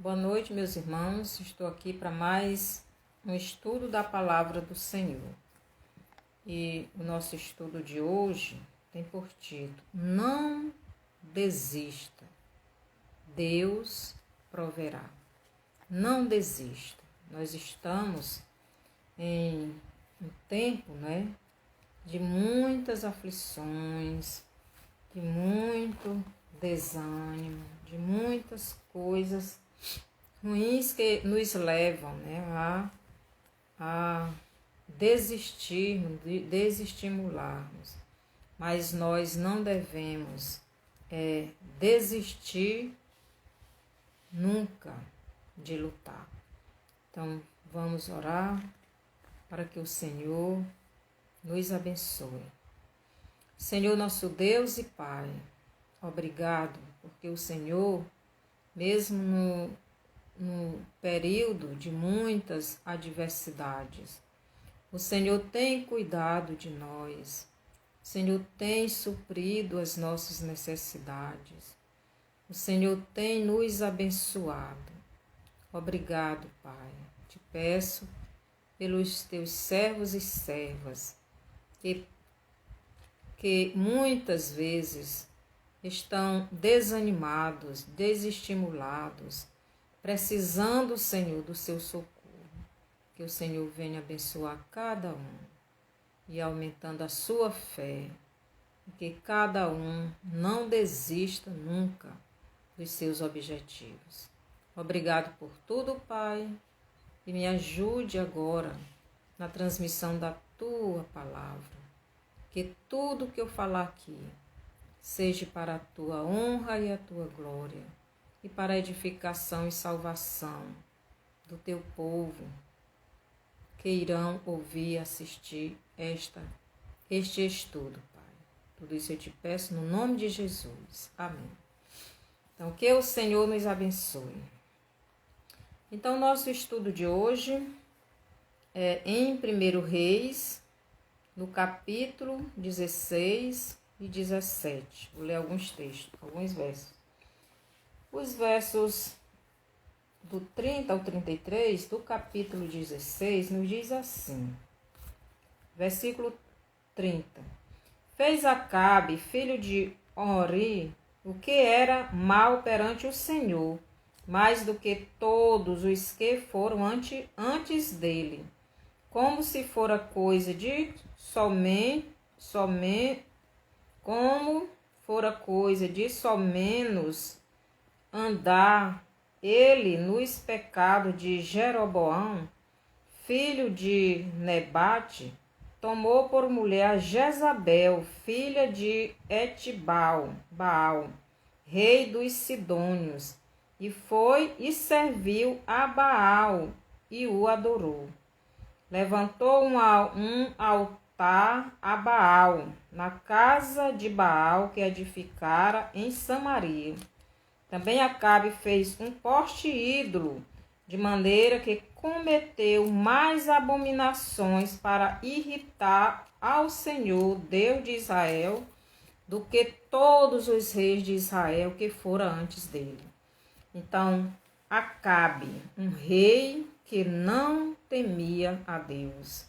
Boa noite, meus irmãos. Estou aqui para mais um estudo da palavra do Senhor. E o nosso estudo de hoje tem por título: Não desista, Deus proverá. Não desista. Nós estamos em um tempo, de muitas aflições, de muito desânimo, de muitas coisas ruins que nos levam a desistirmos, desestimularmos. Mas nós não devemos desistir nunca de lutar. Então, vamos orar para que o Senhor nos abençoe. Senhor, nosso Deus e Pai, obrigado, porque o Senhor, mesmo no período de muitas adversidades, o Senhor tem cuidado de nós, o Senhor tem suprido as nossas necessidades, o Senhor tem nos abençoado. Obrigado, Pai. Te peço pelos teus servos e servas que muitas vezes estão desanimados, desestimulados, precisando, Senhor, do seu socorro. Que o Senhor venha abençoar cada um e aumentando a sua fé. E que cada um não desista nunca dos seus objetivos. Obrigado por tudo, Pai, e me ajude agora na transmissão da tua palavra. Que tudo que eu falar aqui seja para a tua honra e a tua glória, e para a edificação e salvação do teu povo que irão ouvir e assistir este estudo, Pai. Tudo isso eu te peço no nome de Jesus. Amém. Então, que o Senhor nos abençoe. Então, nosso estudo de hoje é em 1 Reis, no capítulo 16 e 17. Vou ler alguns textos, alguns versos. Os versos do 30 ao 33 do capítulo 16 nos diz assim. Versículo 30. Fez Acabe, filho de Ori, o que era mal perante o Senhor, mais do que todos os que foram antes dele, como se fora coisa de somenos andar ele nos pecados de Jeroboão, filho de Nebate, tomou por mulher a Jezabel, filha de Etibal, rei dos Sidônios, e foi e serviu a Baal e o adorou. Levantou um altar a Baal, na casa de Baal que edificara em Samaria. Também Acabe fez um poste ídolo, de maneira que cometeu mais abominações para irritar ao Senhor, Deus de Israel, do que todos os reis de Israel que foram antes dele. Então, Acabe, um rei que não temia a Deus.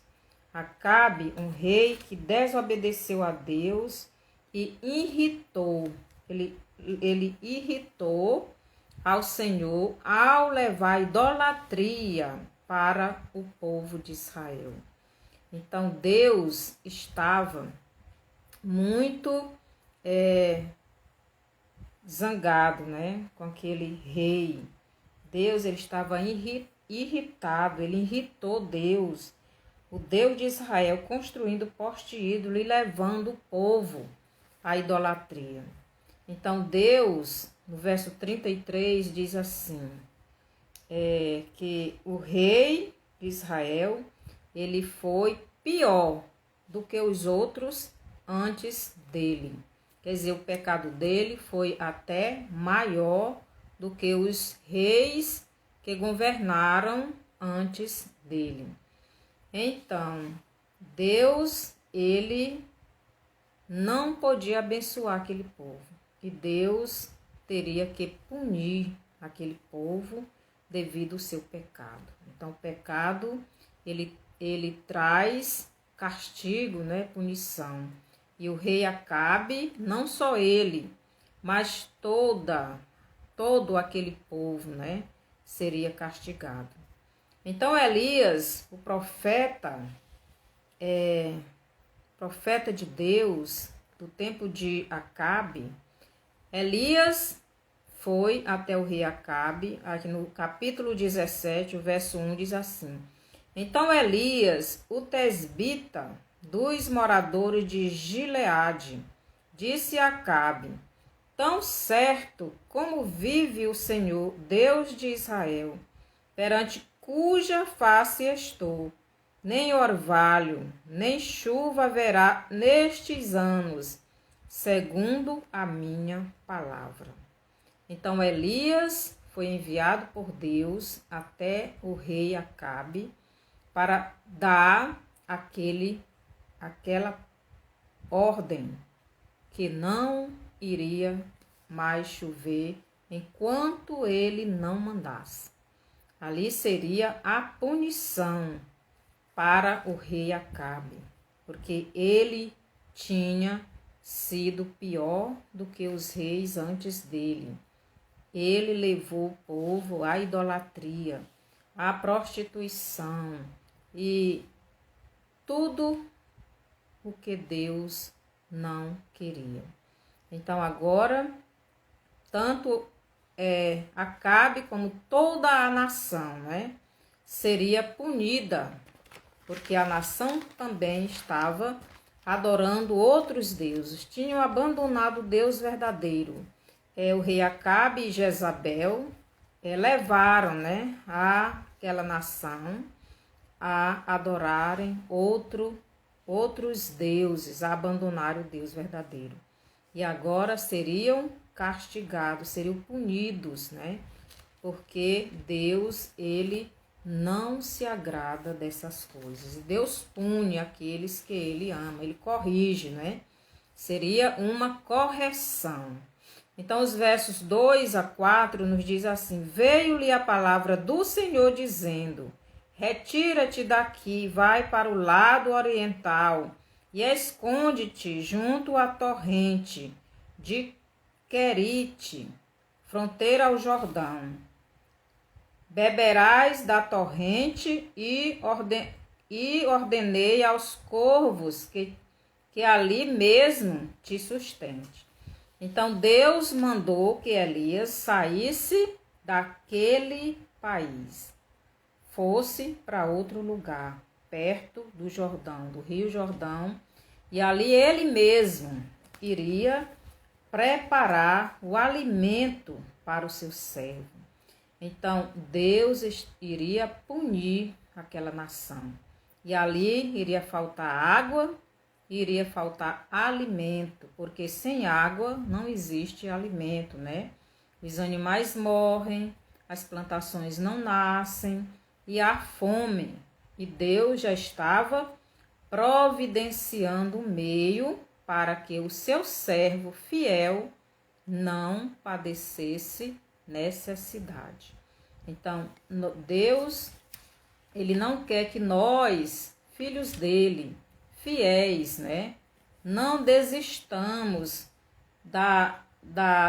Acabe, um rei que desobedeceu a Deus e irritou. Ele irritou ao Senhor ao levar idolatria para o povo de Israel. Então, Deus estava muito zangado, com aquele rei. Deus ele estava irritado, ele irritou Deus, o Deus de Israel, construindo poste ídolo e levando o povo à idolatria. Então, Deus, no verso 33, diz assim, que o rei de Israel, ele foi pior do que os outros antes dele. Quer dizer, o pecado dele foi até maior do que os reis que governaram antes dele. Então, Deus, ele não podia abençoar aquele povo. E Deus teria que punir aquele povo devido ao seu pecado. Então, o pecado, ele traz castigo, né, punição. E o rei Acabe, não só ele, mas todo aquele povo, né, seria castigado. Então, Elias, o profeta de Deus, do tempo de Acabe, Elias foi até o rei Acabe, aqui no capítulo 17, o verso 1 diz assim: Então Elias, o tesbita dos moradores de Gileade, disse a Acabe: Tão certo como vive o Senhor, Deus de Israel, perante cuja face estou, nem orvalho, nem chuva haverá nestes anos, segundo a minha palavra. Então Elias foi enviado por Deus até o rei Acabe para dar aquela ordem que não iria mais chover enquanto ele não mandasse. Ali seria a punição para o rei Acabe, porque ele tinha sido pior do que os reis antes dele. Ele levou o povo à idolatria, à prostituição e tudo o que Deus não queria. Então agora, tanto Acabe como toda a nação, né, seria punida, porque a nação também estava adorando outros deuses, tinham abandonado o Deus verdadeiro. O rei Acabe e Jezabel levaram, né, aquela nação a adorarem outros deuses, a abandonar o Deus verdadeiro. E agora seriam castigados, seriam punidos, né? Porque Deus, ele não se agrada dessas coisas. Deus pune aqueles que ele ama, ele corrige, né? Seria uma correção. Então, os versos 2 a 4 nos diz assim: Veio-lhe a palavra do Senhor dizendo: Retira-te daqui, vai para o lado oriental e esconde-te junto à torrente de Querite, fronteira ao Jordão. Beberás da torrente e ordenei aos corvos que ali mesmo te sustente. Então Deus mandou que Elias saísse daquele país, fosse para outro lugar, perto do Jordão, do Rio Jordão, e ali ele mesmo iria preparar o alimento para o seu servo. Então Deus iria punir aquela nação, e ali iria faltar água, iria faltar alimento, porque sem água não existe alimento, né? Os animais morrem, as plantações não nascem e há fome. E Deus já estava providenciando um meio para que o seu servo fiel não padecesse necessidade. Então, Deus, ele não quer que nós, filhos dele, fiéis, né, não desistamos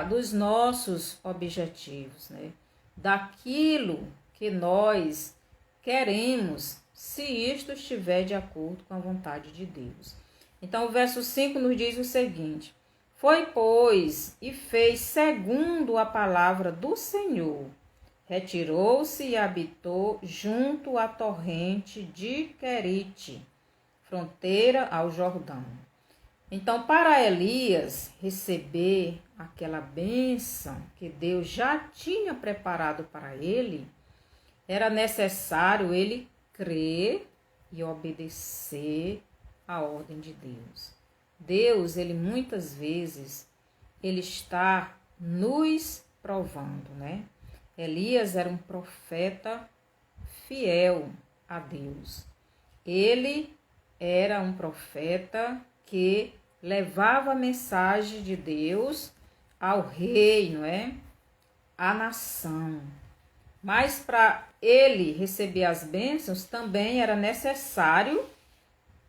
dos nossos objetivos, né, daquilo que nós queremos, se isto estiver de acordo com a vontade de Deus. Então, o verso 5 nos diz o seguinte: Foi, pois, e fez segundo a palavra do Senhor. Retirou-se e habitou junto à torrente de Querite, fronteira ao Jordão. Então, para Elias receber aquela bênção que Deus já tinha preparado para ele, era necessário ele crer e obedecer à ordem de Deus. Deus, ele muitas vezes, ele está nos provando, né? Elias era um profeta fiel a Deus. Ele era um profeta que levava a mensagem de Deus ao rei, não é? À nação. Mas para ele receber as bênçãos, também era necessário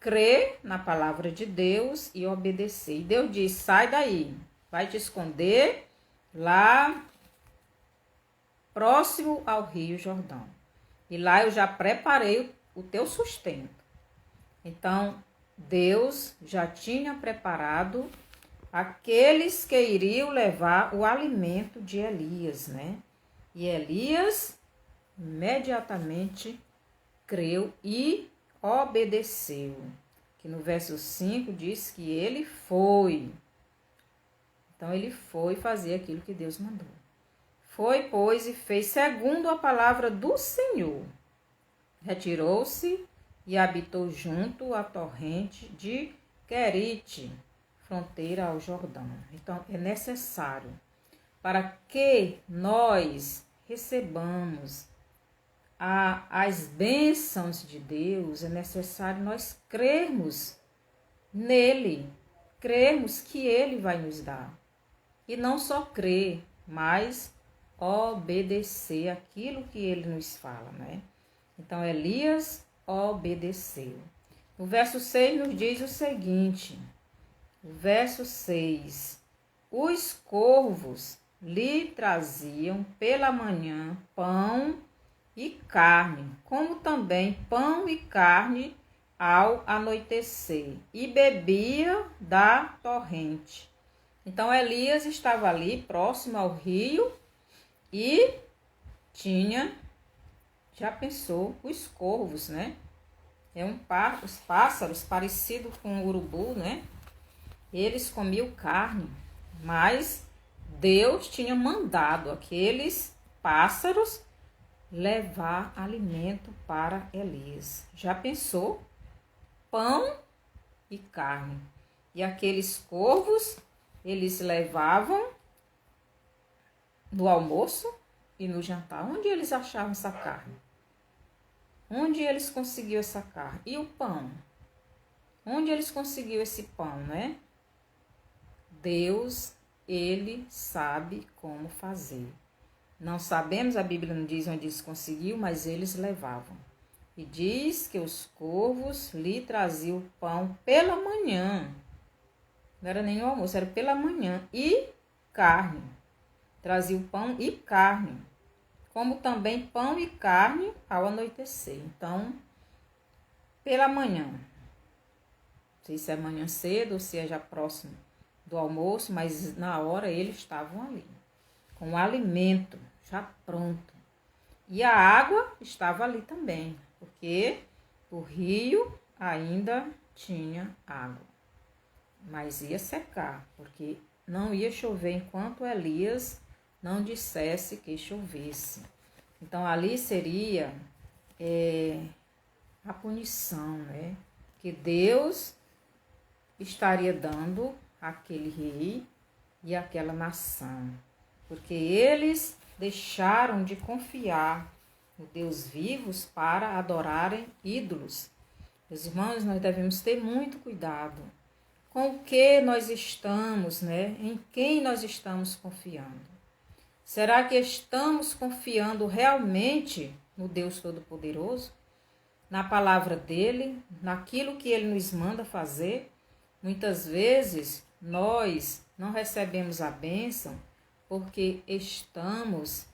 crer na palavra de Deus e obedecer. E Deus disse: sai daí, vai te esconder lá próximo ao Rio Jordão. E lá eu já preparei o teu sustento. Então, Deus já tinha preparado aqueles que iriam levar o alimento de Elias, né? E Elias imediatamente creu e obedeceu. Que no verso 5 diz que ele foi. Então, ele foi fazer aquilo que Deus mandou. Foi, pois, e fez segundo a palavra do Senhor. Retirou-se e habitou junto à torrente de Querite, fronteira ao Jordão. Então, é necessário, para que nós recebamos as bênçãos de Deus, é necessário nós crermos nele, crermos que ele vai nos dar. E não só crer, mas obedecer aquilo que ele nos fala, né? Então, Elias obedeceu. O verso 6 nos diz o seguinte, o verso 6, os corvos lhe traziam pela manhã pão e carne, como também pão e carne ao anoitecer, e bebia da torrente. Então, Elias estava ali, próximo ao rio, e tinha, já pensou, os corvos, né? Os pássaros parecidos com o urubu, né? Eles comiam carne, mas Deus tinha mandado aqueles pássaros levar alimento para Elias. Já pensou? Pão e carne. E aqueles corvos, eles levavam no almoço e no jantar. Onde eles achavam essa carne? Onde eles conseguiam essa carne? E o pão? Onde eles conseguiam esse pão, né? Deus, ele sabe como fazer. Não sabemos, a Bíblia não diz onde eles conseguiam, mas eles levavam. E diz que os corvos lhe traziam pão pela manhã. Não era nem o almoço, era pela manhã. E carne. Trazia o pão e carne. Como também pão e carne ao anoitecer. Então, pela manhã. Não sei se é manhã cedo ou se é já próximo do almoço, mas na hora eles estavam ali, com o alimento já pronto. E a água estava ali também, porque o rio ainda tinha água. Mas ia secar, porque não ia chover enquanto Elias não dissesse que chovesse. Então, ali seria a punição, né? Que Deus estaria dando àquele rei e àquela nação. Porque eles deixaram de confiar no Deus vivos para adorarem ídolos. Meus irmãos, nós devemos ter muito cuidado com o que nós estamos, né? Em quem nós estamos confiando. Será que estamos confiando realmente no Deus Todo-Poderoso? Na palavra dele? Naquilo que ele nos manda fazer? Muitas vezes nós não recebemos a bênção porque estamos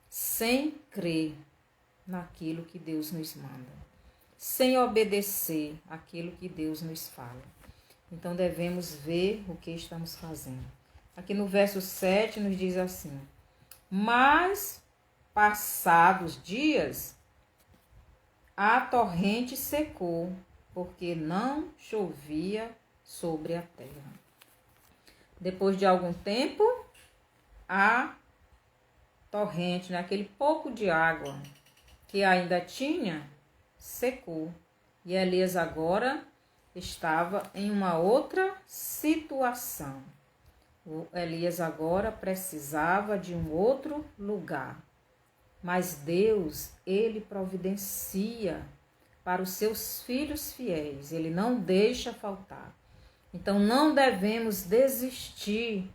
sem crer naquilo que Deus nos manda, sem obedecer aquilo que Deus nos fala. Então devemos ver o que estamos fazendo. Aqui no verso 7 nos diz assim: mas passados dias a torrente secou, porque não chovia sobre a terra. Depois de algum tempo, a torrente, naquele pouco de água que ainda tinha, secou. E Elias agora estava em uma outra situação. O Elias agora precisava de um outro lugar. Mas Deus, ele providencia para os seus filhos fiéis. Ele não deixa faltar. Então, não devemos desistir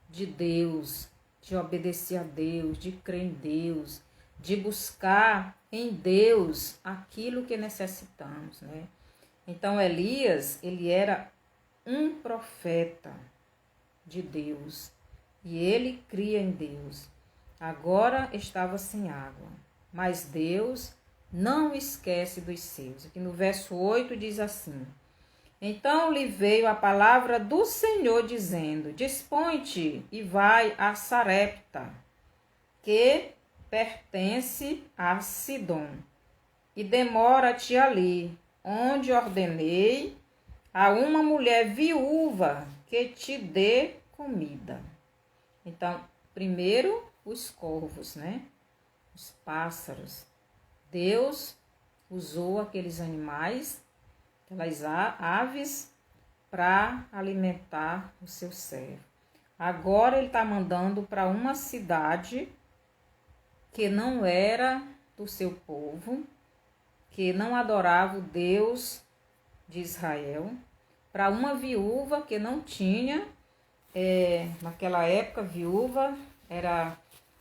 de Deus, de obedecer a Deus, de crer em Deus, de buscar em Deus aquilo que necessitamos, né? Então Elias, ele era um profeta de Deus e ele cria em Deus. Agora estava sem água, mas Deus não esquece dos seus. Aqui no verso 8 diz assim: então lhe veio a palavra do Senhor dizendo: dispõe-te e vai a Sarepta, que pertence a Sidom, e demora-te ali, onde ordenei a uma mulher viúva que te dê comida. Então, primeiro os corvos, né? Os pássaros. Deus usou aqueles animais, aquelas aves, para alimentar o seu servo. Agora ele está mandando para uma cidade que não era do seu povo, que não adorava o Deus de Israel, para uma viúva que não tinha, naquela época viúva era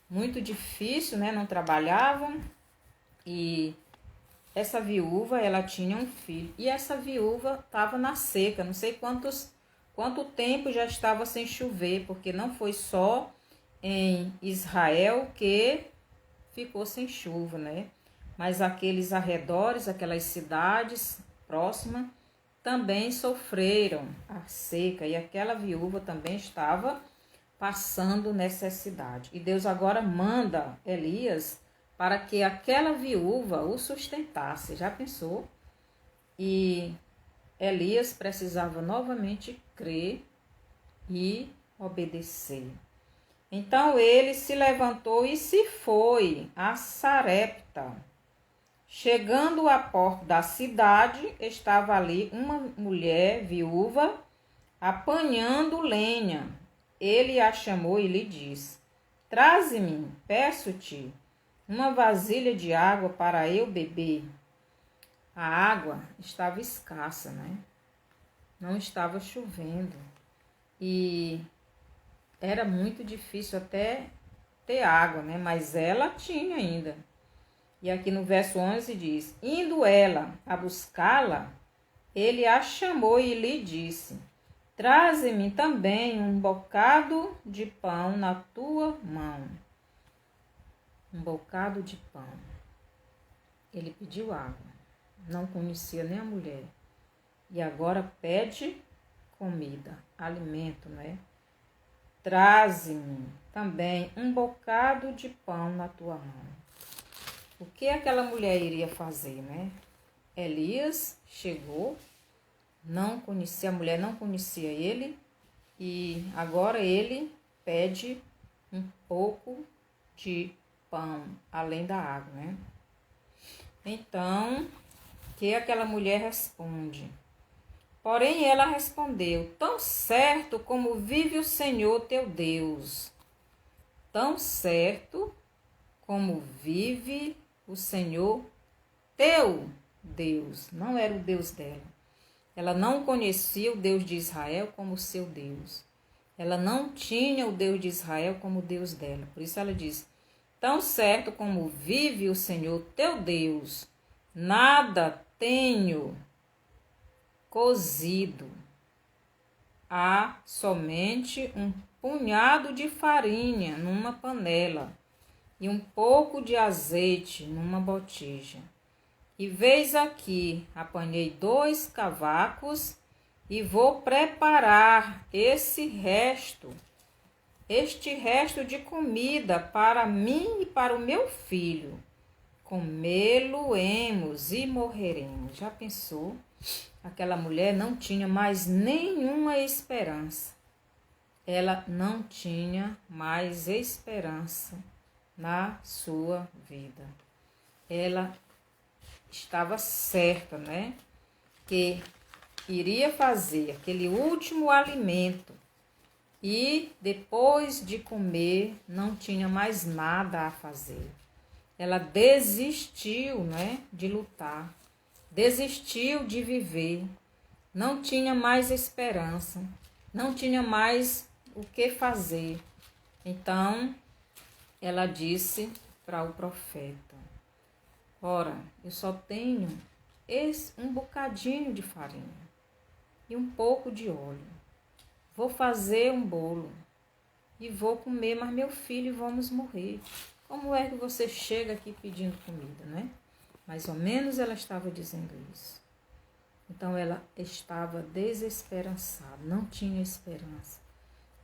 muito difícil, né? Não trabalhavam, e essa viúva, ela tinha um filho, e essa viúva estava na seca, não sei quanto tempo já estava sem chover, porque não foi só em Israel que ficou sem chuva, né? Mas aqueles arredores, aquelas cidades próximas, também sofreram a seca, e aquela viúva também estava passando necessidade. E Deus agora manda Elias para que aquela viúva o sustentasse. Já pensou? E Elias precisava novamente crer e obedecer. Então ele se levantou e se foi a Sarepta. Chegando à porta da cidade, estava ali uma mulher viúva apanhando lenha. Ele a chamou e lhe disse: traze-me, peço-te, uma vasilha de água para eu beber. A água estava escassa, né? Não estava chovendo. E era muito difícil até ter água, né? Mas ela tinha ainda. E aqui no verso 11 diz: indo ela a buscá-la, ele a chamou e lhe disse: traze-me também um bocado de pão na tua mão. Um bocado de pão. Ele pediu água. Não conhecia nem a mulher. E agora pede comida, alimento, né? Traze-me também um bocado de pão na tua mão. O que aquela mulher iria fazer, né? Elias chegou, não conhecia a mulher, não conhecia ele, e agora ele pede um pouco de pão, além da água, né? Então, que aquela mulher responde? Porém, ela respondeu: tão certo como vive o Senhor teu Deus, tão certo como vive o Senhor teu Deus. Não era o Deus dela. Ela não conhecia o Deus de Israel como seu Deus. Ela não tinha o Deus de Israel como Deus dela. Por isso ela diz: tão certo como vive o Senhor teu Deus, nada tenho cozido. Há somente um punhado de farinha numa panela e um pouco de azeite numa botija. E veis aqui, apanhei 2 cavacos e vou preparar este resto de comida para mim e para o meu filho. Comê-lo-emos e morreremos. Já pensou? Aquela mulher não tinha mais nenhuma esperança. Ela não tinha mais esperança na sua vida. Ela estava certa, né? Que iria fazer aquele último alimento e depois de comer não tinha mais nada a fazer. Ela desistiu, né, de lutar, desistiu de viver, não tinha mais esperança, não tinha mais o que fazer. Então, ela disse para o profeta: ora, eu só tenho um bocadinho de farinha e um pouco de óleo. Vou fazer um bolo e vou comer, mas meu filho, vamos morrer. Como é que você chega aqui pedindo comida, né? Mais ou menos ela estava dizendo isso. Então ela estava desesperançada, não tinha esperança.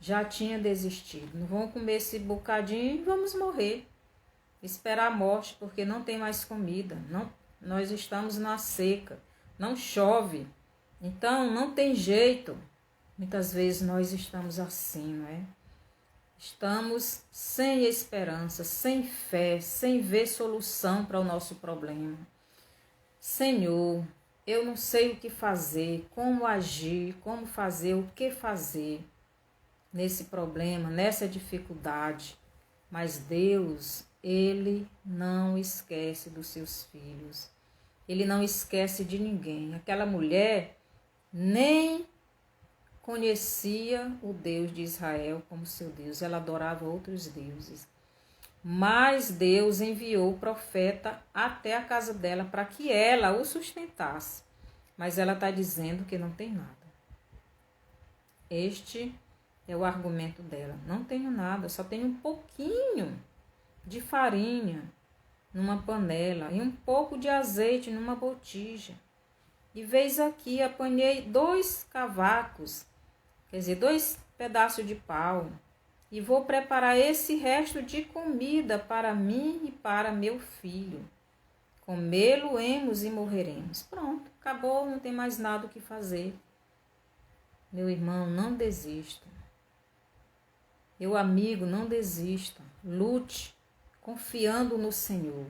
Já tinha desistido. Não vamos comer esse bocadinho e vamos morrer. Esperar a morte, porque não tem mais comida. Não, nós estamos na seca, não chove. Então não tem jeito. Muitas vezes nós estamos assim, não é? Estamos sem esperança, sem fé, sem ver solução para o nosso problema. Senhor, eu não sei o que fazer, como agir, como fazer, o que fazer nesse problema, nessa dificuldade. Mas Deus, Ele não esquece dos seus filhos. Ele não esquece de ninguém. Aquela mulher nem conhecia o Deus de Israel como seu Deus. Ela adorava outros deuses. Mas Deus enviou o profeta até a casa dela para que ela o sustentasse. Mas ela está dizendo que não tem nada. Este é o argumento dela. Não tenho nada, só tenho um pouquinho de farinha numa panela e um pouco de azeite numa botija. E veis aqui, apanhei 2 cavacos, quer dizer, 2 pedaços de pau, e vou preparar esse resto de comida para mim e para meu filho. Comê-lo-emos e morreremos. Pronto, acabou, não tem mais nada o que fazer. Meu irmão, não desista. Meu amigo, não desista. Lute, confiando no Senhor.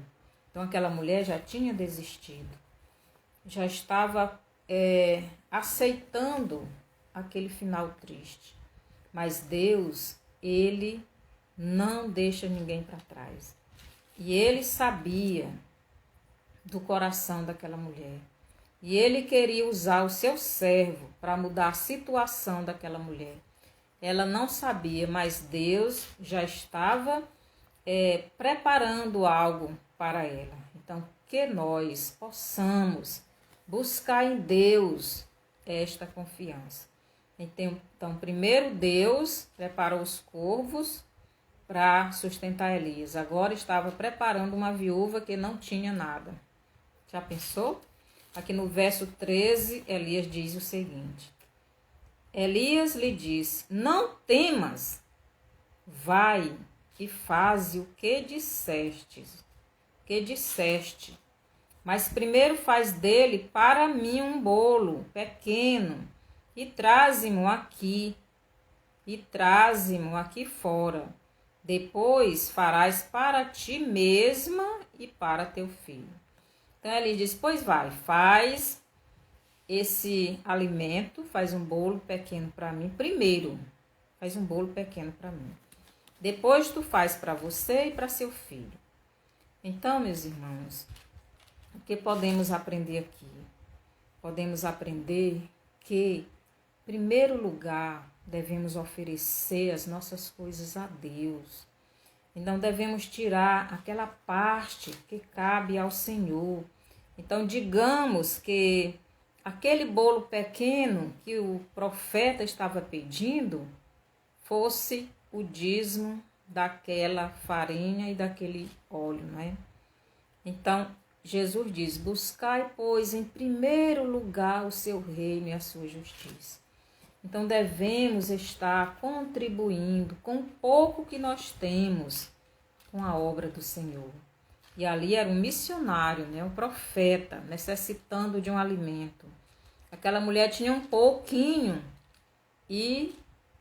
Então aquela mulher já tinha desistido. Já estava aceitando aquele final triste. Mas Deus, Ele não deixa ninguém para trás. E Ele sabia do coração daquela mulher. E Ele queria usar o seu servo para mudar a situação daquela mulher. Ela não sabia, mas Deus já estava preparando algo para ela. Então, que nós possamos buscar em Deus esta confiança. Então, primeiro Deus preparou os corvos para sustentar Elias. Agora estava preparando uma viúva que não tinha nada. Já pensou? Aqui no verso 13, Elias diz o seguinte: Elias lhe disse: não temas, vai e faze o que disseste. Mas primeiro faz dele para mim um bolo pequeno e traze-mo aqui fora. Depois farás para ti mesma e para teu filho. Então ele diz: pois vai, faz esse alimento, faz um bolo pequeno para mim. Primeiro, faz um bolo pequeno para mim. Depois tu faz para você e para seu filho. Então, meus irmãos, o que podemos aprender aqui? Podemos aprender que, em primeiro lugar, devemos oferecer as nossas coisas a Deus. Então, devemos tirar aquela parte que cabe ao Senhor. Então, digamos que aquele bolo pequeno que o profeta estava pedindo fosse o dízimo daquela farinha e daquele óleo, né? Então, Jesus diz: buscai, pois, em primeiro lugar o seu reino e a sua justiça. Então, devemos estar contribuindo com o pouco que nós temos com a obra do Senhor. E ali era um missionário, né? Um profeta, necessitando de um alimento. Aquela mulher tinha um pouquinho e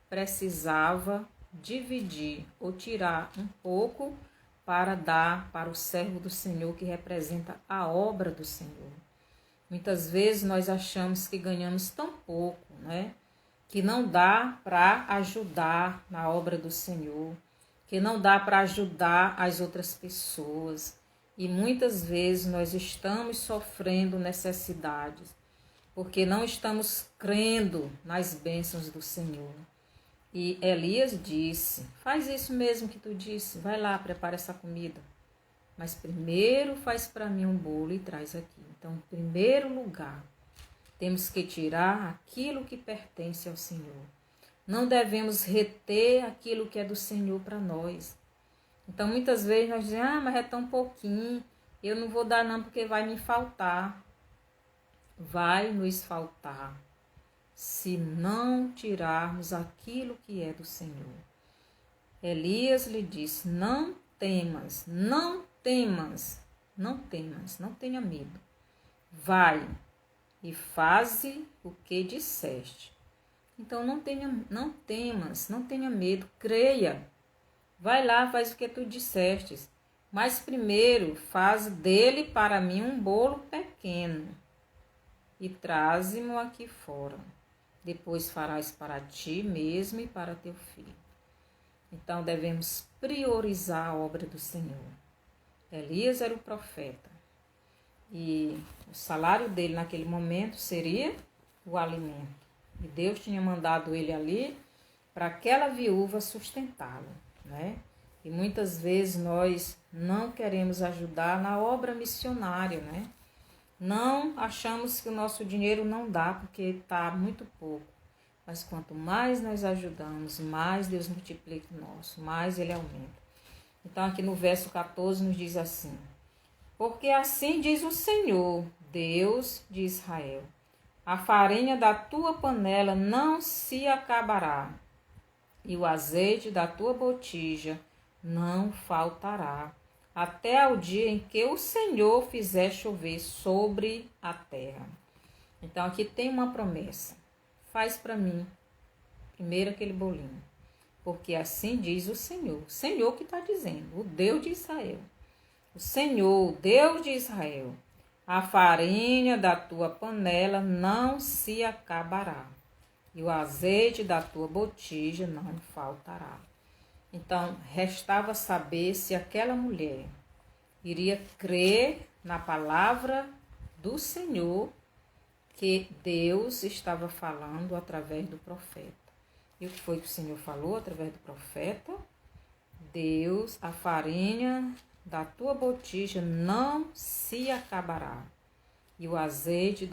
precisava dividir ou tirar um pouco para dar para o servo do Senhor, que representa a obra do Senhor. Muitas vezes nós achamos que ganhamos tão pouco, né? Que não dá para ajudar na obra do Senhor, que não dá para ajudar as outras pessoas. E muitas vezes nós estamos sofrendo necessidades, porque não estamos crendo nas bênçãos do Senhor. E Elias disse: faz isso mesmo que tu disse, vai lá, prepara essa comida. mas primeiro faz para mim um bolo e traz aqui. Então, em primeiro lugar, temos que tirar aquilo que pertence ao Senhor. Não devemos reter aquilo que é do Senhor para nós. Então, muitas vezes nós dizemos, mas é tão pouquinho, eu não vou dar não porque vai me faltar. Vai nos faltar se não tirarmos aquilo que é do Senhor. Elias lhe disse, não temas, não temas, não temas, não tenha medo. Vai e faze o que disseste. Então não temas, não tenha medo, creia. Vai lá, faz o que tu disseste. Mas primeiro faz dele para mim um bolo pequeno e traze-mo aqui fora. Depois farás para ti mesmo e para teu filho. Então devemos priorizar a obra do Senhor. Elias era o profeta e o salário dele naquele momento seria o alimento. E Deus tinha mandado ele ali para aquela viúva sustentá-la, né? E muitas vezes nós não queremos ajudar na obra missionária, né? Não achamos que o nosso dinheiro não dá porque está muito pouco. Mas quanto mais nós ajudamos, mais Deus multiplica o nosso, mais Ele aumenta. Então aqui no verso 14 nos diz assim, porque assim diz o Senhor, Deus de Israel, a farinha da tua panela não se acabará, e o azeite da tua botija não faltará, até ao dia em que o Senhor fizer chover sobre a terra. Então aqui tem uma promessa. Faz para mim, primeiro aquele bolinho, porque assim diz o Senhor que está dizendo, o Deus de Israel. O Senhor, Deus de Israel, a farinha da tua panela não se acabará, e o azeite da tua botija não faltará. Então, restava saber se aquela mulher iria crer na palavra do Senhor que Deus estava falando através do profeta. E o que foi que o Senhor falou através do profeta? Deus, a farinha da tua botija não se acabará. E o azeite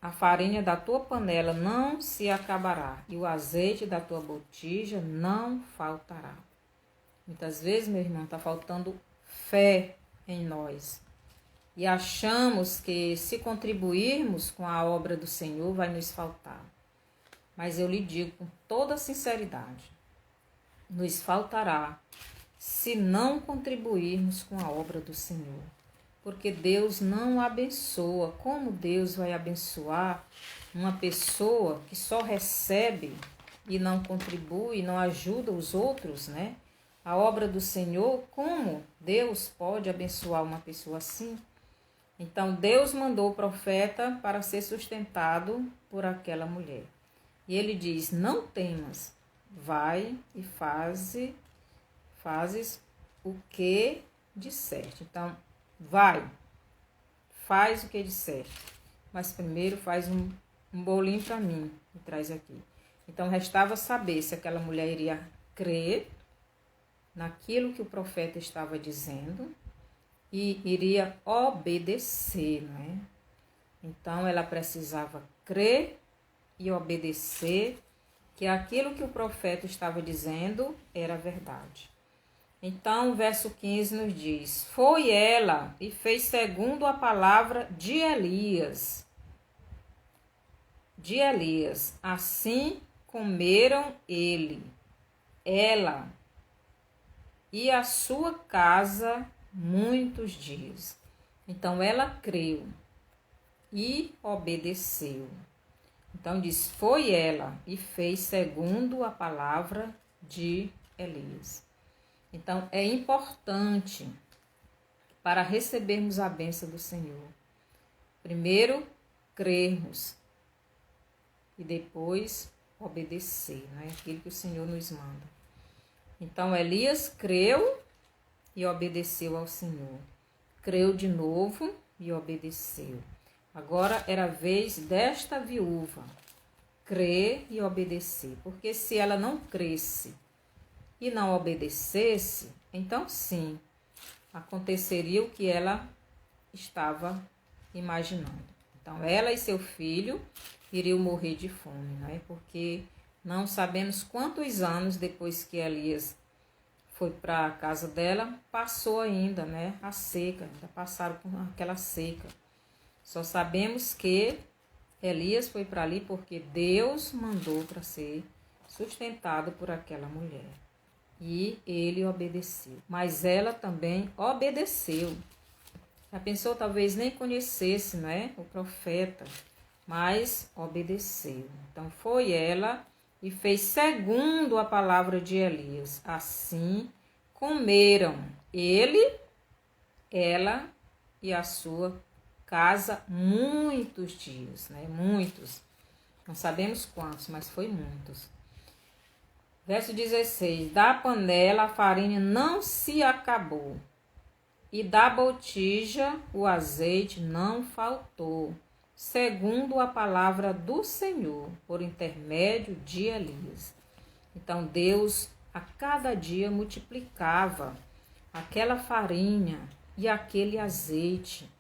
a farinha da tua panela não se acabará. E o azeite da tua botija não faltará. Muitas vezes, meu irmão, está faltando fé em nós. E achamos que se contribuirmos com a obra do Senhor vai nos faltar. Mas eu lhe digo com toda sinceridade, nos faltará se não contribuirmos com a obra do Senhor. Porque Deus não abençoa. Como Deus vai abençoar uma pessoa que só recebe e não contribui, não ajuda os outros, né? A obra do Senhor, como Deus pode abençoar uma pessoa assim? Então Deus mandou o profeta para ser sustentado por aquela mulher. E ele diz, não temas, vai e fazes o que disseste. Então, vai, faz o que disseste, mas primeiro faz um bolinho para mim e traz aqui. Então, restava saber se aquela mulher iria crer naquilo que o profeta estava dizendo e iria obedecer, não é? Então, ela precisava crer e obedecer que aquilo que o profeta estava dizendo era verdade. Então, o verso 15 nos diz, foi ela e fez segundo a palavra de Elias. Assim comeram ela e a sua casa muitos dias. Então, ela creu e obedeceu. Então, diz, foi ela e fez segundo a palavra de Elias. Então, é importante para recebermos a bênção do Senhor. Primeiro, crermos e depois obedecer, né? Aquilo que o Senhor nos manda. Então, Elias creu e obedeceu ao Senhor. Creu de novo e obedeceu. Agora era a vez desta viúva crer e obedecer. Porque se ela não cresce e não obedecesse, então sim, aconteceria o que ela estava imaginando. Então, ela e seu filho iriam morrer de fome, não é? Porque não sabemos quantos anos depois que Elias foi para a casa dela, passou ainda, né? A seca, ainda passaram por aquela seca. Só sabemos que Elias foi para ali porque Deus mandou para ser sustentado por aquela mulher. E ele obedeceu. Mas ela também obedeceu. Já pensou, talvez nem conhecesse, né, o profeta, mas obedeceu. Então foi ela e fez segundo a palavra de Elias. Assim comeram ele, ela e a sua casa muitos dias, né? Muitos. Não sabemos quantos, mas foi muitos. Verso 16. Da panela a farinha não se acabou, e da botija o azeite não faltou, segundo a palavra do Senhor, por intermédio de Elias. Então Deus a cada dia multiplicava aquela farinha e aquele azeite.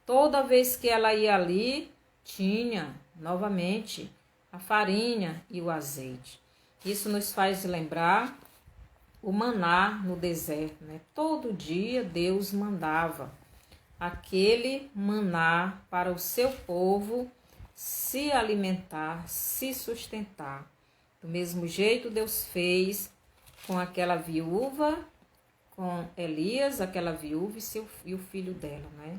Toda vez que ela ia ali, tinha novamente a farinha e o azeite. Isso nos faz lembrar o maná no deserto, né? Todo dia Deus mandava aquele maná para o seu povo se alimentar, se sustentar. Do mesmo jeito Deus fez com aquela viúva, com Elias, aquela viúva e o filho dela, né?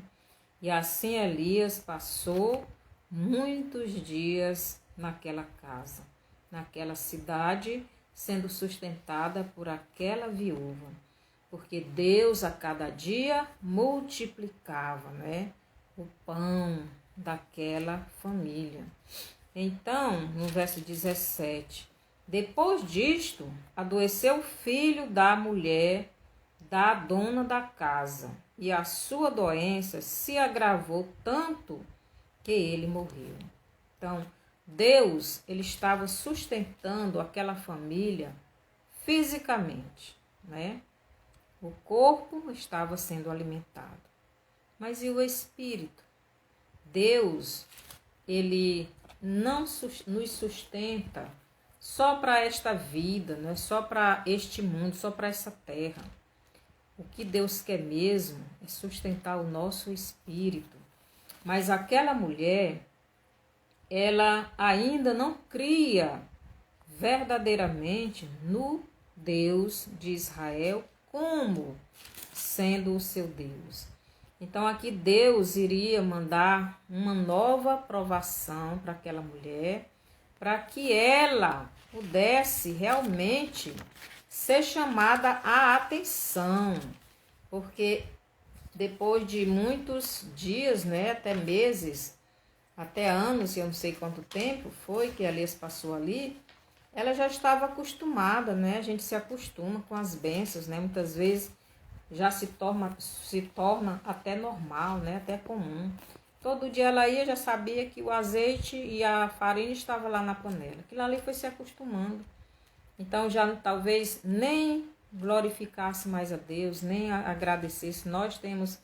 E assim Elias passou muitos dias naquela casa, naquela cidade, sendo sustentada por aquela viúva, porque Deus a cada dia multiplicava, né, o pão daquela família. Então, no verso 17, depois disto, adoeceu o filho da mulher da dona da casa, e a sua doença se agravou tanto que ele morreu. Então, Deus, ele estava sustentando aquela família fisicamente, né? O corpo estava sendo alimentado. Mas e o espírito? Deus, ele não nos sustenta só para esta vida, não é só para este mundo, só para essa terra. O que Deus quer mesmo é sustentar o nosso espírito. Mas aquela mulher, ela ainda não cria verdadeiramente no Deus de Israel como sendo o seu Deus. Então aqui Deus iria mandar uma nova provação para aquela mulher, para que ela pudesse realmente ser chamada à atenção, porque depois de muitos dias, né, até meses, até anos, eu não sei quanto tempo foi que Elias passou ali, ela já estava acostumada, né? A gente se acostuma com as bênçãos, né? Muitas vezes já se torna até normal, né? Até comum. Todo dia ela ia, já sabia que o azeite e a farinha estavam lá na panela. Aquilo ali foi se acostumando. Então já talvez nem glorificasse mais a Deus, nem agradecesse. Nós temos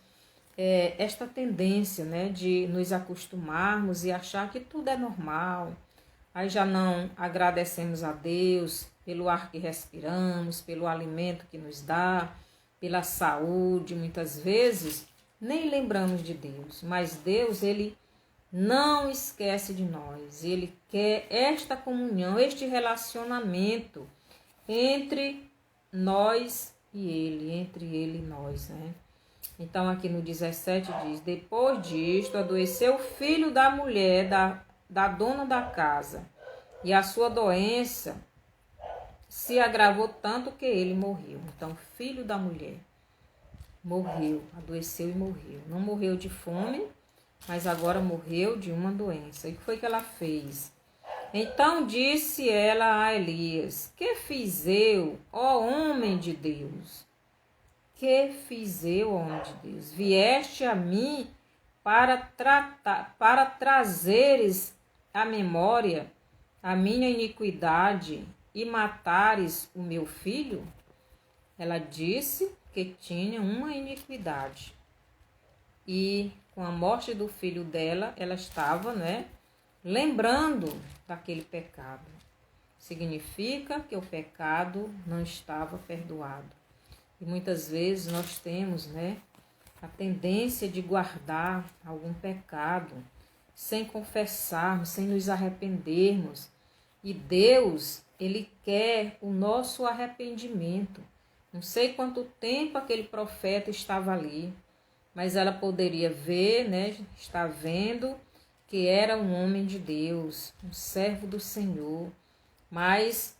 esta tendência, né, de nos acostumarmos e achar que tudo é normal. Aí já não agradecemos a Deus pelo ar que respiramos, pelo alimento que nos dá, pela saúde. Muitas vezes nem lembramos de Deus, mas Deus, ele não esquece de nós. Ele quer esta comunhão, este relacionamento entre nós e ele, entre ele e nós, né? Então aqui no 17 diz, depois disto adoeceu o filho da mulher da dona da casa, e a sua doença se agravou tanto que ele morreu. Então filho da mulher morreu, adoeceu e morreu. Não morreu de fome, mas agora morreu de uma doença. E o que foi que ela fez? Então disse ela a Elias, que fiz eu, ó homem de Deus? Que fiz eu, homem de Deus? Vieste a mim para trazeres à memória a minha iniquidade e matares o meu filho? Ela disse que tinha uma iniquidade. E com a morte do filho dela, ela estava, lembrando daquele pecado. Significa que o pecado não estava perdoado. E muitas vezes nós temos, a tendência de guardar algum pecado sem confessarmos, sem nos arrependermos. E Deus, Ele quer o nosso arrependimento. Não sei quanto tempo aquele profeta estava ali, mas ela poderia ver, estar vendo que era um homem de Deus, um servo do Senhor, mas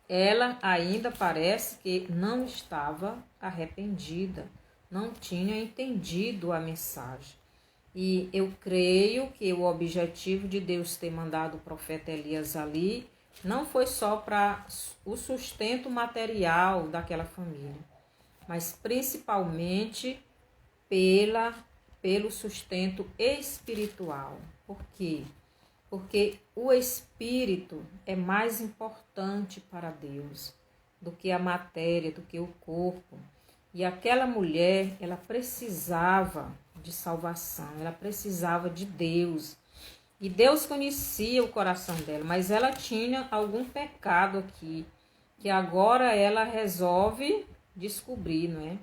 ela ainda parece que não estava arrependida, não tinha entendido a mensagem. E eu creio que o objetivo de Deus ter mandado o profeta Elias ali não foi só para o sustento material daquela família, mas principalmente pelo sustento espiritual. Por quê? Porque o espírito é mais importante para Deus do que a matéria, do que o corpo. E aquela mulher, ela precisava de salvação, ela precisava de Deus. E Deus conhecia o coração dela, mas ela tinha algum pecado aqui, que agora ela resolve descobrir,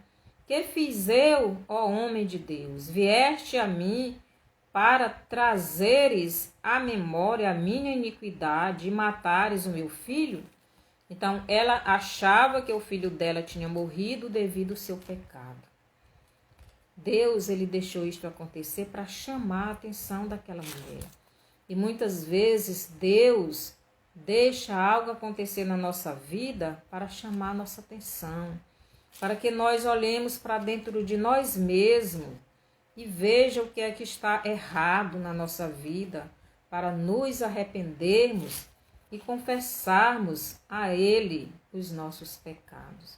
Que fiz eu, ó homem de Deus? Vieste a mim para trazeres à memória a minha iniquidade e matares o meu filho? Então, ela achava que o filho dela tinha morrido devido ao seu pecado. Deus, ele deixou isto acontecer para chamar a atenção daquela mulher. E muitas vezes Deus deixa algo acontecer na nossa vida para chamar a nossa atenção, para que nós olhemos para dentro de nós mesmos e veja o que é que está errado na nossa vida, para nos arrependermos e confessarmos a Ele os nossos pecados.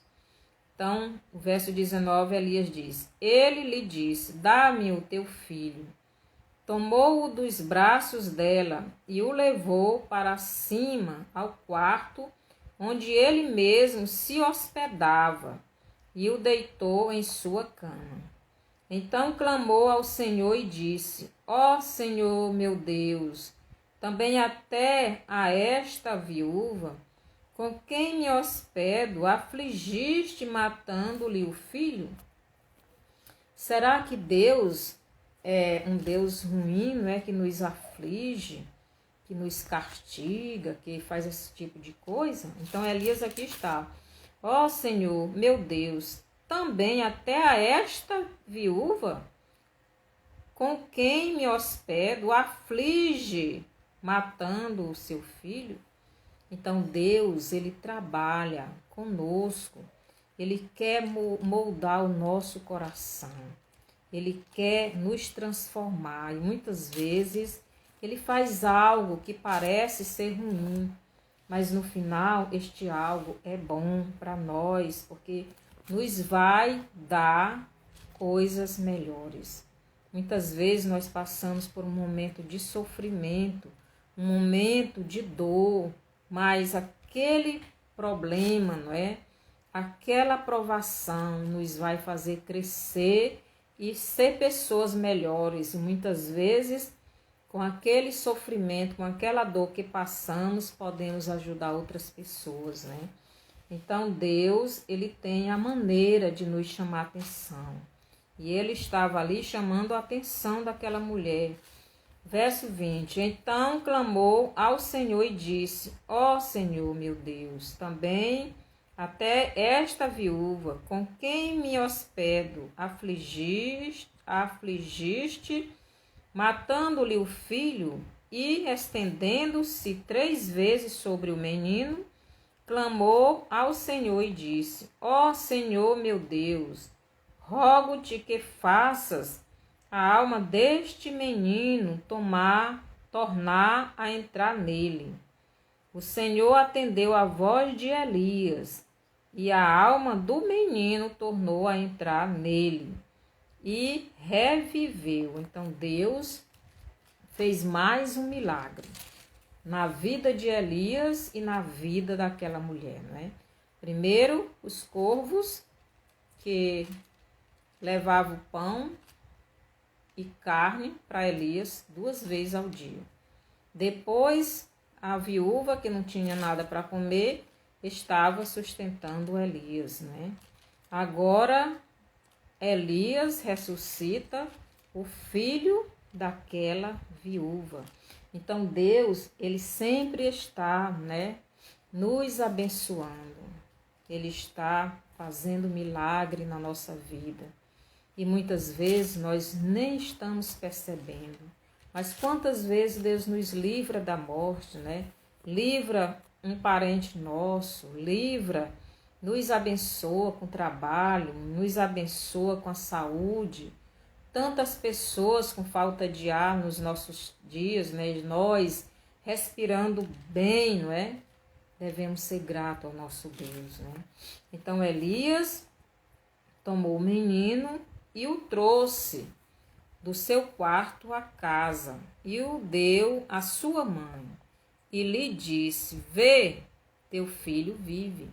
Então, o verso 19, Elias diz: Ele lhe disse: dá-me o teu filho. Tomou-o dos braços dela e o levou para cima ao quarto onde ele mesmo se hospedava e o deitou em sua cama. Então clamou ao Senhor e disse: ó Senhor meu Deus, também até a esta viúva, com quem me hospedo, afligiste matando-lhe o filho? Será que Deus é um Deus ruim, que nos aflige, que nos castiga, que faz esse tipo de coisa? Então Elias aqui está: ó Senhor meu Deus, também até a esta viúva, com quem me hospedo, aflige matando o seu filho? Então Deus, ele trabalha conosco, ele quer moldar o nosso coração, ele quer nos transformar e muitas vezes ele faz algo que parece ser ruim, mas no final este algo é bom para nós, porque nos vai dar coisas melhores. Muitas vezes nós passamos por um momento de sofrimento, um momento de dor, mas aquele problema, aquela provação nos vai fazer crescer e ser pessoas melhores. E muitas vezes, com aquele sofrimento, com aquela dor que passamos, podemos ajudar outras pessoas, Então, Deus, ele tem a maneira de nos chamar a atenção. E ele estava ali chamando a atenção daquela mulher. Verso 20, então clamou ao Senhor e disse: ó Senhor meu Deus, também até esta viúva, com quem me hospedo, afligiste, matando-lhe o filho? E estendendo-se 3 vezes sobre o menino, clamou ao Senhor e disse: ó Senhor meu Deus, rogo-te que faças a alma deste menino tornar a entrar nele. O Senhor atendeu a voz de Elias, e a alma do menino tornou a entrar nele, e reviveu. Então Deus fez mais um milagre na vida de Elias e na vida daquela mulher, Primeiro, os corvos que levavam pão e carne para Elias 2 vezes ao dia. Depois, a viúva que não tinha nada para comer estava sustentando Elias, né? Agora, Elias ressuscita o filho daquela viúva. Então, Deus, ele sempre está, né, nos abençoando. Ele está fazendo milagre na nossa vida. E muitas vezes nós nem estamos percebendo. Mas quantas vezes Deus nos livra da morte, né? Livra um parente nosso, nos abençoa com o trabalho, nos abençoa com a saúde. Tantas pessoas com falta de ar nos nossos dias, né? Nós respirando bem, não é? Devemos ser gratos ao nosso Deus, né? Então Elias tomou o menino e o trouxe do seu quarto à casa e o deu à sua mãe e lhe disse: vê, teu filho vive.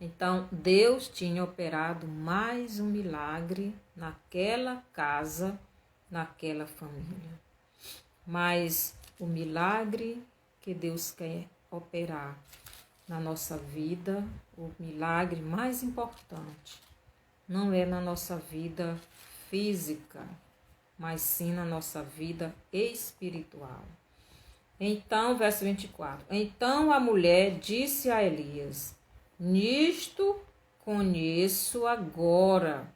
Então Deus tinha operado mais um milagre naquela casa, naquela família. Mas o milagre que Deus quer operar na nossa vida, o milagre mais importante, não é na nossa vida física, mas sim na nossa vida espiritual. Então, verso 24. Então a mulher disse a Elias: nisto conheço agora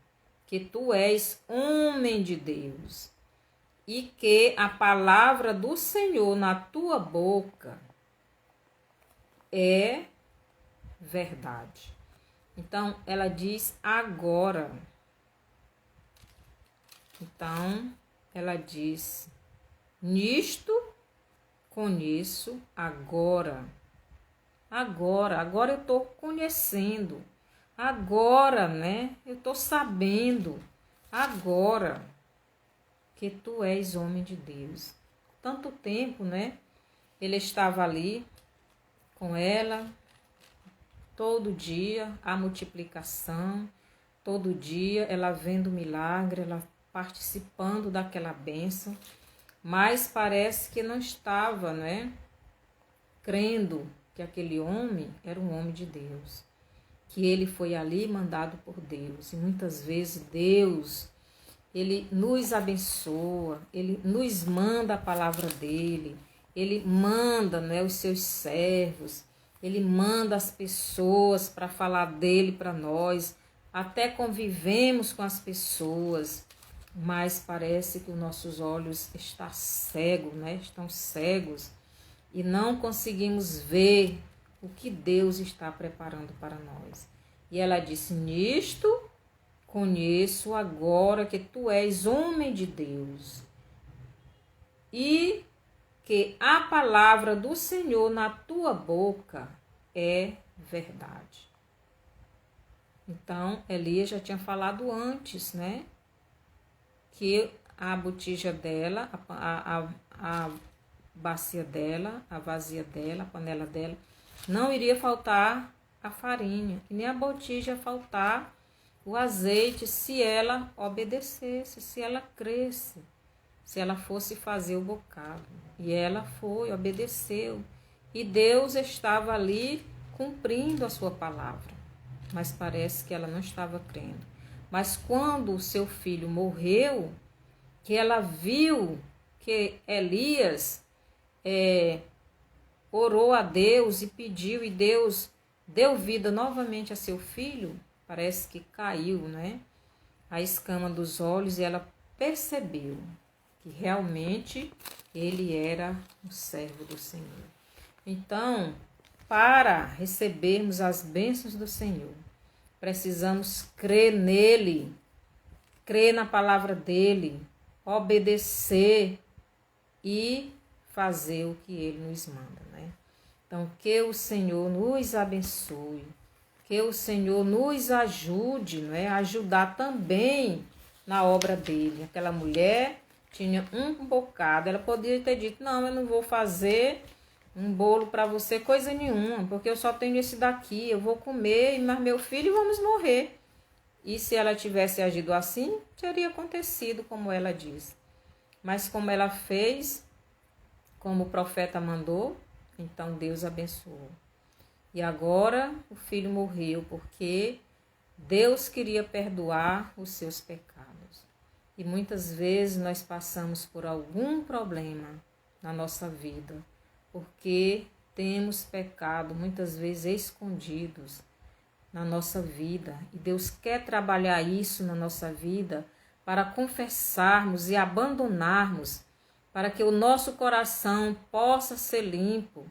que tu és homem de Deus e que a palavra do Senhor na tua boca é verdade. Então, ela diz agora. Então, ela diz: nisto conheço agora. Agora eu estou conhecendo. Agora, né? Eu estou sabendo. Agora que tu és homem de Deus. Tanto tempo, né? Ele estava ali com ela, todo dia a multiplicação, todo dia ela vendo o milagre, ela participando daquela bênção, mas parece que não estava, né, crendo que aquele homem era um homem de Deus, que ele foi ali mandado por Deus. E muitas vezes Deus, ele nos abençoa, ele nos manda a palavra dele, ele manda, né, os seus servos, ele manda as pessoas para falar dele para nós, até convivemos com as pessoas, mas parece que os nossos olhos estão cegos, né? Estão cegos e não conseguimos ver o que Deus está preparando para nós. E ela disse: nisto conheço agora que tu és homem de Deus e que a palavra do Senhor na tua boca é verdade. Então, Elias já tinha falado antes, né? Que a botija dela, a bacia dela, a vasilha dela, a panela dela, não iria faltar a farinha, e nem a botija faltar o azeite, se ela obedecesse, se ela cresce, se ela fosse fazer o bocado. E ela foi, obedeceu, e Deus estava ali cumprindo a sua palavra, mas parece que ela não estava crendo. Mas quando o seu filho morreu, que ela viu que Elias orou a Deus e pediu, e Deus deu vida novamente a seu filho, parece que caiu, né, a escama dos olhos, e ela percebeu que realmente ele era um servo do Senhor. Então, para recebermos as bênçãos do Senhor, precisamos crer nele, crer na palavra dele, obedecer e fazer o que ele nos manda, né? Então, que o Senhor nos abençoe, que o Senhor nos ajude, não é? Ajudar também na obra dele. Aquela mulher tinha um bocado, ela poderia ter dito: não, eu não vou fazer Um bolo para você, coisa nenhuma, porque eu só tenho esse daqui, eu vou comer, mas meu filho vamos morrer. E se ela tivesse agido assim, teria acontecido como ela diz. Mas como ela fez, como o profeta mandou, então Deus abençoou. E agora o filho morreu porque Deus queria perdoar os seus pecados. E muitas vezes nós passamos por algum problema na nossa vida, porque temos pecado muitas vezes escondidos na nossa vida. E Deus quer trabalhar isso na nossa vida para confessarmos e abandonarmos, para que o nosso coração possa ser limpo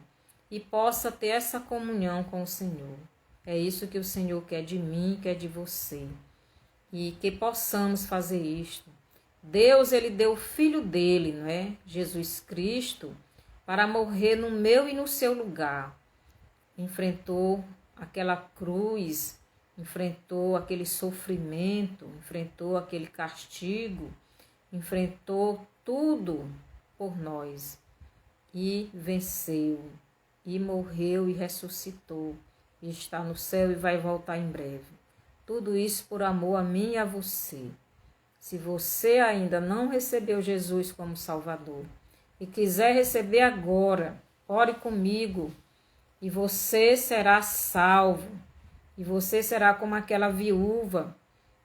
e possa ter essa comunhão com o Senhor. É isso que o Senhor quer de mim, quer de você. E que possamos fazer isto. Deus, ele deu o Filho dele, não é? Jesus Cristo, para morrer no meu e no seu lugar. Enfrentou aquela cruz, enfrentou aquele sofrimento, enfrentou aquele castigo, enfrentou tudo por nós e venceu, e morreu e ressuscitou, e está no céu e vai voltar em breve. Tudo isso por amor a mim e a você. Se você ainda não recebeu Jesus como Salvador e quiser receber agora, ore comigo e você será salvo. E você será como aquela viúva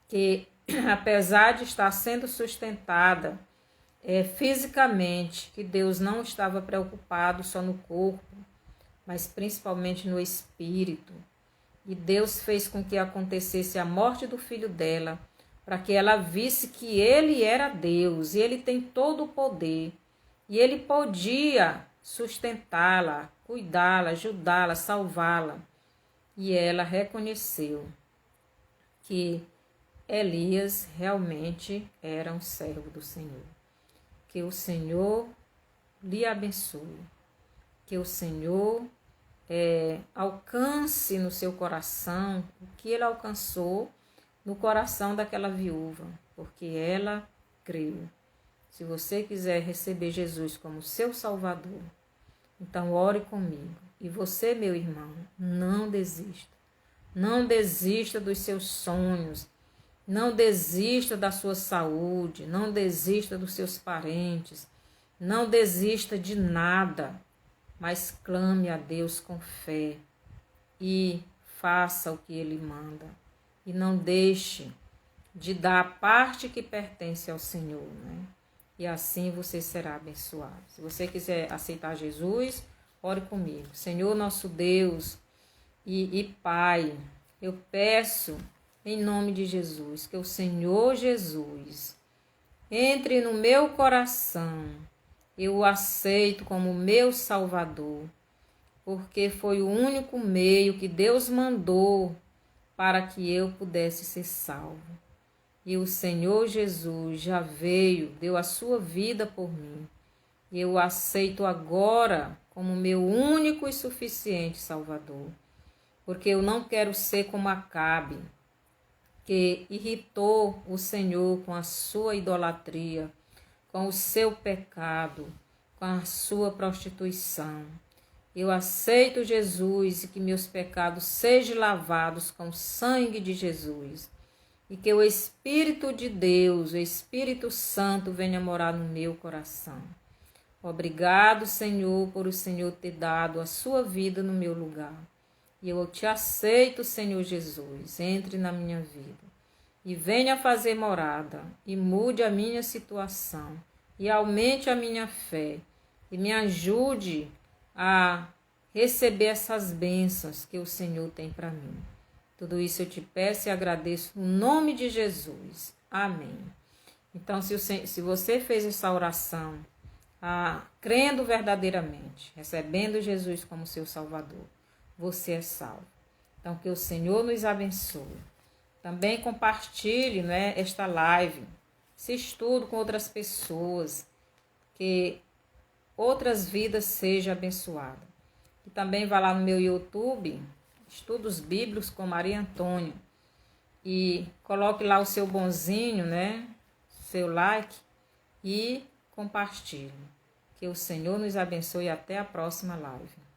que, apesar de estar sendo sustentada fisicamente, que Deus não estava preocupado só no corpo, mas principalmente no espírito. E Deus fez com que acontecesse a morte do filho dela, para que ela visse que ele era Deus, e ele tem todo o poder, e ele podia sustentá-la, cuidá-la, ajudá-la, salvá-la. E ela reconheceu que Elias realmente era um servo do Senhor. Que o Senhor lhe abençoe, que o Senhor alcance no seu coração o que ele alcançou no coração daquela viúva, porque ela creu. Se você quiser receber Jesus como seu Salvador, então ore comigo. E você, meu irmão, não desista. Não desista dos seus sonhos. Não desista da sua saúde. Não desista dos seus parentes. Não desista de nada. Mas clame a Deus com fé. E faça o que Ele manda. E não deixe de dar a parte que pertence ao Senhor, né? E assim você será abençoado. Se você quiser aceitar Jesus, ore comigo. Senhor nosso Deus e Pai, eu peço em nome de Jesus, que o Senhor Jesus entre no meu coração. Eu o aceito como meu Salvador, porque foi o único meio que Deus mandou para que eu pudesse ser salvo. E o Senhor Jesus já veio, deu a sua vida por mim. E eu o aceito agora como meu único e suficiente Salvador. Porque eu não quero ser como Acabe, que irritou o Senhor com a sua idolatria, com o seu pecado, com a sua prostituição. Eu aceito Jesus e que meus pecados sejam lavados com o sangue de Jesus. E que o Espírito de Deus, o Espírito Santo, venha morar no meu coração. Obrigado, Senhor, por o Senhor ter dado a sua vida no meu lugar. E eu te aceito, Senhor Jesus, entre na minha vida. E venha fazer morada, e mude a minha situação, e aumente a minha fé, e me ajude a receber essas bênçãos que o Senhor tem para mim. Tudo isso eu te peço e agradeço no nome de Jesus. Amém. Então, se você fez essa oração, crendo verdadeiramente, recebendo Jesus como seu Salvador, você é salvo. Então, que o Senhor nos abençoe. Também compartilhe, né, esta live, esse estudo com outras pessoas, que outras vidas sejam abençoadas. E também vá lá no meu YouTube, Estudos Bíblicos com Maria Antônia, e coloque lá o seu bonzinho, né, seu like, e compartilhe. Que o Senhor nos abençoe e até a próxima live.